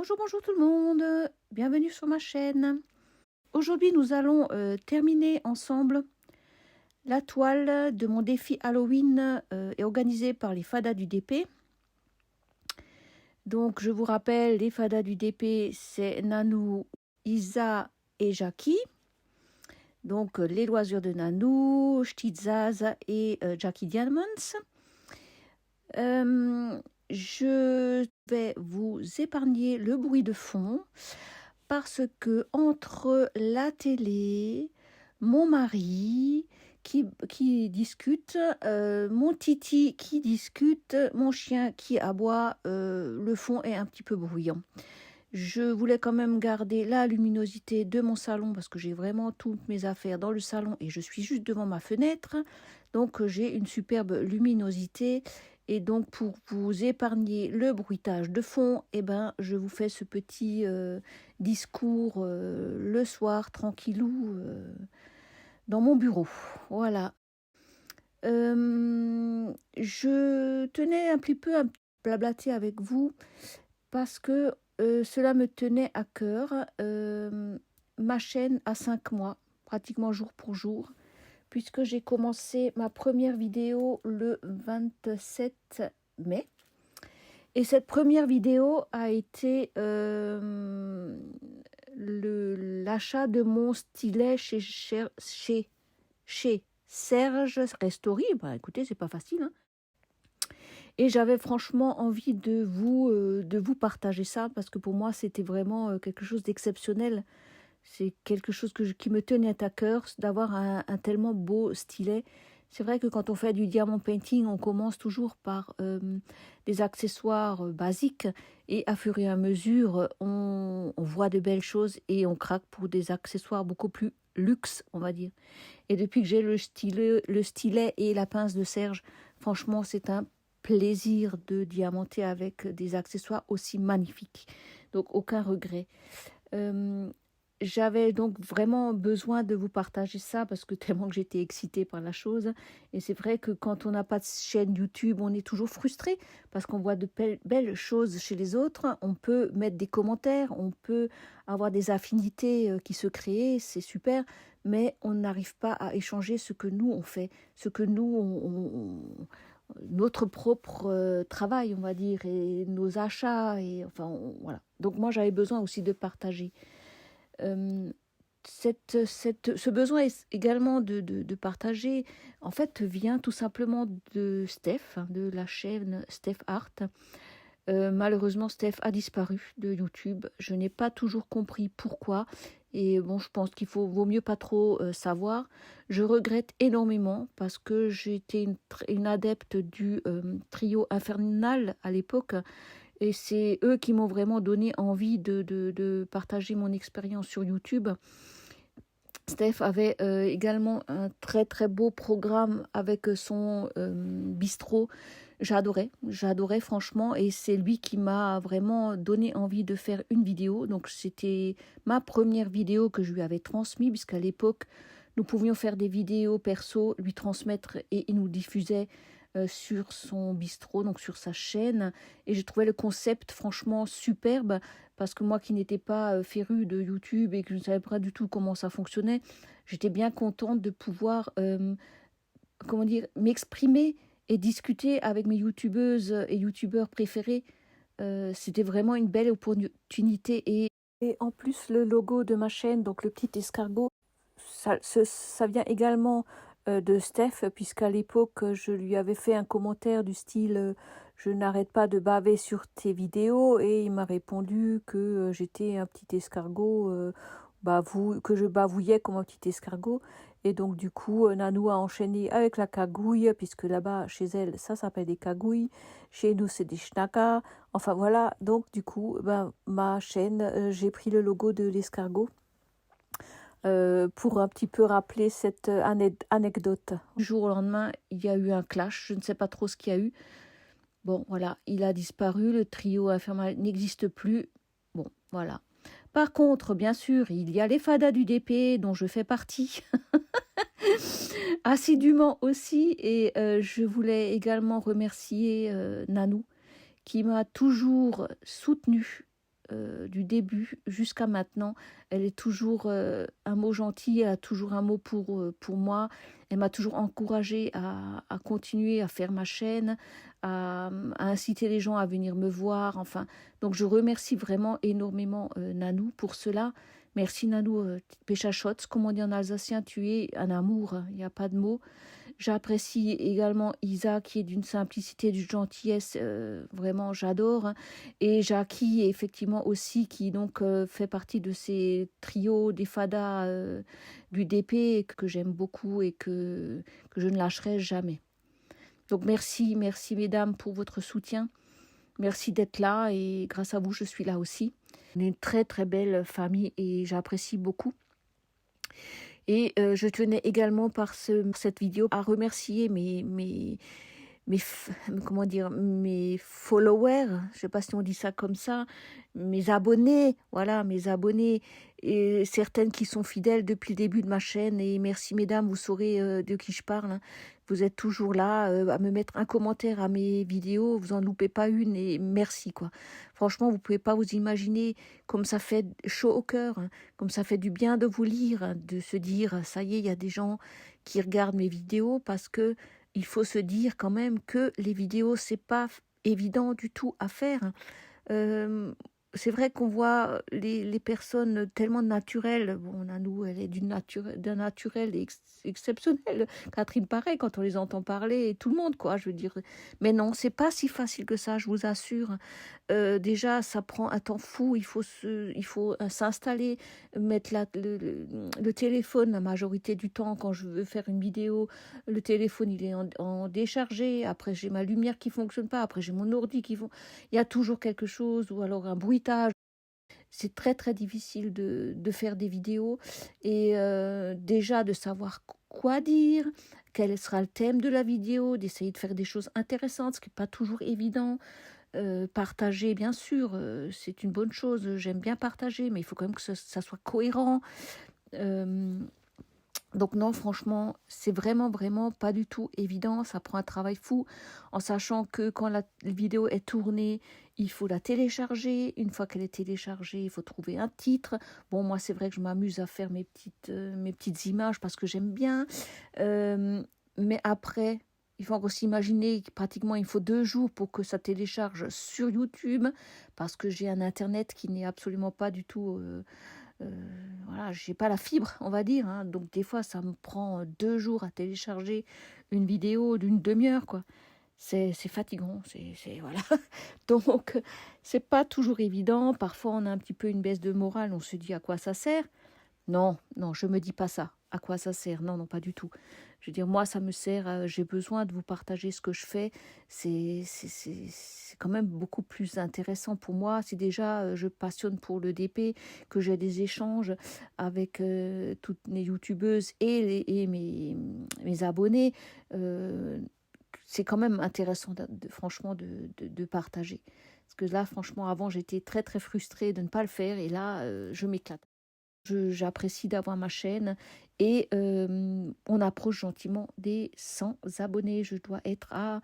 Bonjour, bonjour tout le monde, bienvenue sur ma chaîne. Aujourd'hui, nous allons terminer ensemble la toile de mon défi Halloween et organisé par les Fadas du DP. Donc, je vous rappelle, les Fadas du DP, c'est Nanou, Isa et Jackie. Donc, les loisirs de Nanou, Shtizaz et Jackie Diamonds. Je vais vous épargner le bruit de fond parce que entre la télé, mon mari qui discute, mon titi qui discute, mon chien qui aboie, le fond est un petit peu bruyant. Je voulais quand même garder la luminosité de mon salon parce que j'ai vraiment toutes mes affaires dans le salon et je suis juste devant ma fenêtre. Donc j'ai une superbe luminosité et donc pour vous épargner le bruitage de fond, je vous fais ce petit discours le soir tranquillou dans mon bureau. Voilà. Je tenais un petit peu à blablater avec vous parce que cela me tenait à cœur. Ma chaîne a 5 mois, pratiquement jour pour jour, puisque j'ai commencé ma première vidéo le 27 mai. Et cette première vidéo a été l'achat de mon stylet chez Serge Restori. Bah, écoutez, c'est pas facile, hein. Et j'avais franchement envie de vous partager ça parce que pour moi, c'était vraiment quelque chose d'exceptionnel. C'est quelque chose qui me tenait à cœur d'avoir un tellement beau stylet. C'est vrai que quand on fait du diamond painting, on commence toujours par des accessoires basiques et à fur et à mesure, on voit de belles choses et on craque pour des accessoires beaucoup plus luxe, on va dire. Et depuis que j'ai le stylet et la pince de Serge, franchement, c'est un plaisir de diamanter avec des accessoires aussi magnifiques. Donc, aucun regret. J'avais donc vraiment besoin de vous partager ça parce que tellement que j'étais excitée par la chose. Et c'est vrai que quand on n'a pas de chaîne YouTube, on est toujours frustré parce qu'on voit de belles choses chez les autres. On peut mettre des commentaires, on peut avoir des affinités qui se créent, c'est super. Mais on n'arrive pas à échanger ce que nous on fait, ce que nous notre propre travail, on va dire, et nos achats, et enfin, voilà. Donc moi, j'avais besoin aussi de partager. Ce besoin également de partager, en fait, vient tout simplement de Steph, de la chaîne Steph Art. Malheureusement, Steph a disparu de YouTube. Je n'ai pas toujours compris pourquoi. Et bon, je pense qu'il vaut mieux pas trop savoir. Je regrette énormément parce que j'étais une adepte du trio infernal à l'époque. Et c'est eux qui m'ont vraiment donné envie de partager mon expérience sur YouTube. Steph avait également un très très beau programme avec son bistrot. J'adorais franchement, et c'est lui qui m'a vraiment donné envie de faire une vidéo. Donc c'était ma première vidéo que je lui avais transmise, puisqu'à l'époque nous pouvions faire des vidéos perso, lui transmettre, et il nous diffusait sur son bistrot, donc sur sa chaîne. Et j'ai trouvé le concept franchement superbe, parce que moi qui n'étais pas férue de YouTube et que je ne savais pas du tout comment ça fonctionnait, j'étais bien contente de pouvoir m'exprimer et discuter avec mes youtubeuses et youtubeurs préférés. C'était vraiment une belle opportunité. Et en plus, le logo de ma chaîne, donc le petit escargot, ça vient également de Steph, puisqu'à l'époque, je lui avais fait un commentaire du style je n'arrête pas de baver sur tes vidéos, et il m'a répondu que j'étais un petit escargot, que je bavouillais comme un petit escargot. Et donc du coup, Nanou a enchaîné avec la cagouille, puisque là-bas, chez elle, ça s'appelle des cagouilles. Chez nous, c'est des schnakas. Enfin voilà, donc du coup, ma chaîne, j'ai pris le logo de l'escargot. Pour un petit peu rappeler cette anecdote. Du jour au lendemain, il y a eu un clash, je ne sais pas trop ce qu'il y a eu. Bon, voilà, il a disparu, le trio infernal n'existe plus. Bon, voilà. Par contre, bien sûr, il y a les Fadas du DP, dont je fais partie, assidûment aussi. Et je voulais également remercier Nanou, qui m'a toujours soutenue du début jusqu'à maintenant. Elle est toujours un mot gentil, elle a toujours un mot pour moi. Elle m'a toujours encouragée à continuer à faire ma chaîne, à inciter les gens à venir me voir. Enfin, donc je remercie vraiment énormément Nanou pour cela. Merci Nanou, Péchachotz, comme on dit en alsacien, tu es un amour, il n'y a pas de mots. J'apprécie également Isa qui est d'une simplicité, d'une gentillesse, vraiment j'adore. Et Jackie effectivement aussi qui donc fait partie de ces trios des fadas du DP que j'aime beaucoup et que je ne lâcherai jamais. Donc merci, merci mesdames pour votre soutien. Merci d'être là et grâce à vous je suis là aussi. On est une très très belle famille et j'apprécie beaucoup. Et je tenais également par cette vidéo à remercier comment dire, mes followers, je ne sais pas si on dit ça comme ça, mes abonnés, voilà, mes abonnés, et certaines qui sont fidèles depuis le début de ma chaîne. Et merci mesdames, vous saurez de qui je parle. Hein. Vous êtes toujours là à me mettre un commentaire à mes vidéos, vous en loupez pas une et merci quoi. Franchement, vous pouvez pas vous imaginer comme ça fait chaud au cœur, hein, comme ça fait du bien de vous lire, hein, de se dire ça y est, il y a des gens qui regardent mes vidéos parce que il faut se dire quand même que les vidéos, c'est pas évident du tout à faire. C'est vrai qu'on voit les personnes tellement naturelles. Bon, Nanou, elle est d'un naturel exceptionnel. Catherine, pareil, quand on les entend parler, et tout le monde, quoi, je veux dire. Mais non, c'est pas si facile que ça, je vous assure. Déjà, ça prend un temps fou. Il faut s'installer, mettre le téléphone la majorité du temps quand je veux faire une vidéo. Le téléphone, il est en déchargé. Après, j'ai ma lumière qui fonctionne pas. Après, j'ai mon ordi qui fonctionne. Il y a toujours quelque chose ou alors un bruitage. C'est très très difficile de faire des vidéos et déjà de savoir quoi dire, quel sera le thème de la vidéo, d'essayer de faire des choses intéressantes, ce qui n'est pas toujours évident. Partager, bien sûr, c'est une bonne chose, j'aime bien partager, mais il faut quand même que ça soit cohérent. Donc non, franchement, c'est vraiment, vraiment pas du tout évident. Ça prend un travail fou, en sachant que quand la vidéo est tournée, il faut la télécharger. Une fois qu'elle est téléchargée, il faut trouver un titre. Bon, moi, c'est vrai que je m'amuse à faire mes petites images parce que j'aime bien. Mais après, il faut encore s'imaginer que pratiquement il faut 2 jours pour que ça télécharge sur YouTube, parce que j'ai un Internet qui n'est absolument pas du tout... voilà, j'ai pas la fibre, on va dire, hein. Donc des fois ça me prend 2 jours à télécharger une vidéo d'une demi-heure, quoi. C'est fatigant, voilà. Donc c'est pas toujours évident. Parfois on a un petit peu une baisse de morale, on se dit à quoi ça sert. Non, non, je me dis pas ça. À quoi ça sert? Non, non, pas du tout. Je veux dire, moi, ça me sert, j'ai besoin de vous partager ce que je fais. C'est quand même beaucoup plus intéressant pour moi. Si déjà je passionne pour le DP, que j'ai des échanges avec toutes les youtubeuses et mes abonnés, c'est quand même intéressant, franchement, de partager. Parce que là, franchement, avant, j'étais très, très frustrée de ne pas le faire. Et là, je m'éclate. J'apprécie d'avoir ma chaîne et on approche gentiment des 100 abonnés. Je dois être à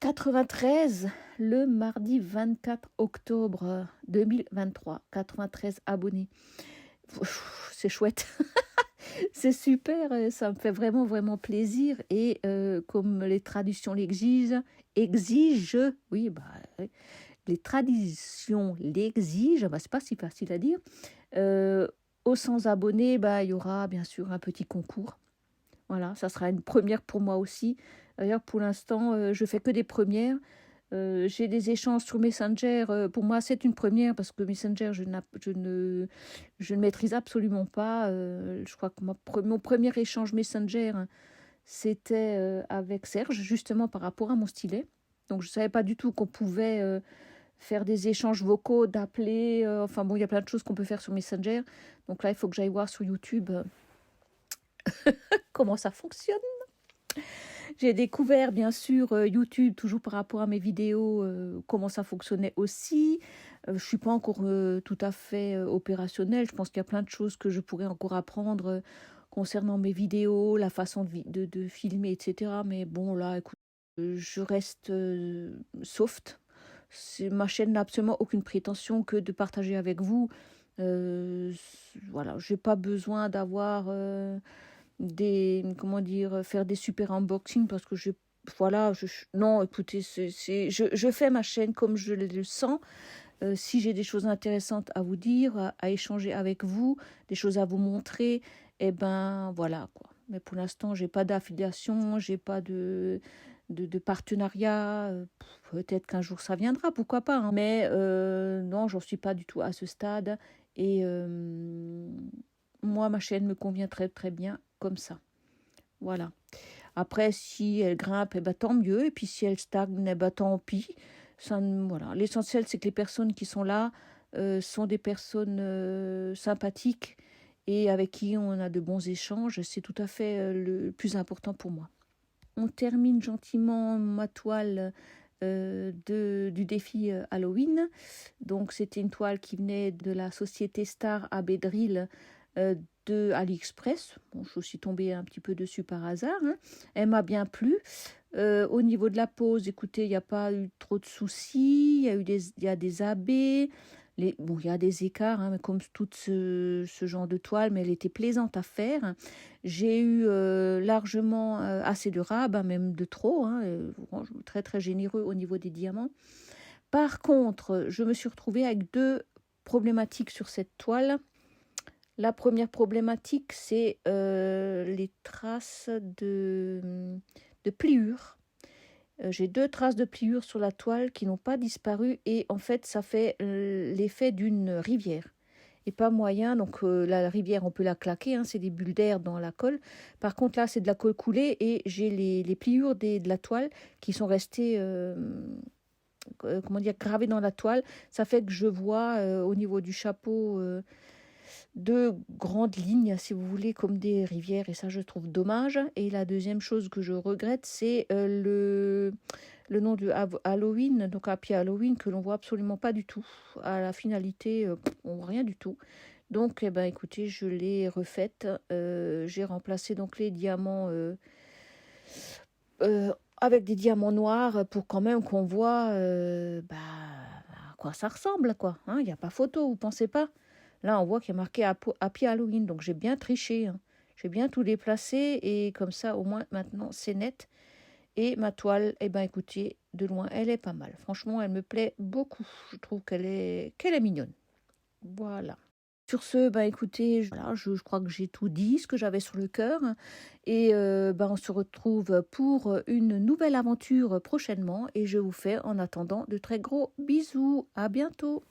93 le mardi 24 octobre 2023. 93 abonnés. C'est chouette. C'est super, ça me fait vraiment, vraiment plaisir. Et comme les traditions l'exigent, oui, bah, les traditions l'exigent, bah, c'est pas si facile à dire. Aux 100 abonnés, bah, il y aura bien sûr un petit concours. Voilà, ça sera une première pour moi aussi. D'ailleurs, pour l'instant, je fais que des premières. J'ai des échanges sur Messenger. Pour moi, c'est une première parce que Messenger, je ne maîtrise absolument pas. Je crois que mon premier échange Messenger, hein, c'était avec Serge, justement par rapport à mon stylet. Donc, je ne savais pas du tout qu'on pouvait faire des échanges vocaux, d'appeler. Enfin bon, il y a plein de choses qu'on peut faire sur Messenger. Donc là, il faut que j'aille voir sur YouTube comment ça fonctionne. J'ai découvert, bien sûr, YouTube, toujours par rapport à mes vidéos, comment ça fonctionnait aussi. Je ne suis pas encore tout à fait opérationnelle. Je pense qu'il y a plein de choses que je pourrais encore apprendre concernant mes vidéos, la façon de filmer, etc. Mais bon, là, écoute, je reste soft. Ma chaîne n'a absolument aucune prétention que de partager avec vous. Voilà, j'ai pas besoin d'avoir comment dire, faire des super unboxings parce que voilà, non, écoutez, je fais ma chaîne comme je le sens. Si j'ai des choses intéressantes à vous dire, à échanger avec vous, des choses à vous montrer, eh ben voilà quoi. Mais pour l'instant, j'ai pas d'affiliation, j'ai pas de partenariat. Peut-être qu'un jour ça viendra, pourquoi pas, hein. Mais non, j'en suis pas du tout à ce stade. Et moi, ma chaîne me convient très très bien comme ça. Voilà. Après, si elle grimpe, eh ben, tant mieux. Et puis si elle stagne, eh ben, tant pis. Voilà. L'essentiel, c'est que les personnes qui sont là sont des personnes sympathiques et avec qui on a de bons échanges. C'est tout à fait le plus important pour moi. On termine gentiment ma toile du défi Halloween. Donc c'était une toile qui venait de la société Star à Bédril de AliExpress. Bon, je suis tombée un petit peu dessus par hasard, hein. Elle m'a bien plu. Au niveau de la pose, écoutez, il n'y a pas eu trop de soucis. Il y a des abais. Bon, il y a des écarts, hein, comme tout ce genre de toile, mais elle était plaisante à faire. J'ai eu largement assez de rab, hein, même de trop, hein, très très généreux au niveau des diamants. Par contre, je me suis retrouvée avec deux problématiques sur cette toile. La première problématique, c'est les traces de pliure. J'ai deux traces de pliure sur la toile qui n'ont pas disparu et en fait, ça fait l'effet d'une rivière. Et pas moyen, donc la rivière, on peut la claquer, hein, c'est des bulles d'air dans la colle. Par contre, là, c'est de la colle coulée et j'ai les pliures de la toile qui sont restées comment dire, gravées dans la toile. Ça fait que je vois au niveau du chapeau deux grandes lignes, si vous voulez, comme des rivières, et ça, je trouve dommage. Et la deuxième chose que je regrette, c'est le nom de Halloween, donc Happy Halloween, que l'on voit absolument pas du tout. À la finalité, on voit rien du tout. Donc, eh ben, écoutez, je l'ai refaite. J'ai remplacé donc les diamants avec des diamants noirs pour quand même qu'on voit à quoi ça ressemble, quoi. Hein, il n'y a pas photo, vous pensez pas? Là, on voit qu'il y a marqué Happy Halloween, donc j'ai bien triché, hein. J'ai bien tout déplacé et comme ça, au moins, maintenant, c'est net. Et ma toile, eh ben, écoutez, de loin, elle est pas mal. Franchement, elle me plaît beaucoup. Je trouve qu'elle est mignonne. Voilà. Sur ce, ben, écoutez, voilà, je crois que j'ai tout dit, ce que j'avais sur le cœur. Et ben, on se retrouve pour une nouvelle aventure prochainement. Et je vous fais en attendant de très gros bisous. À bientôt.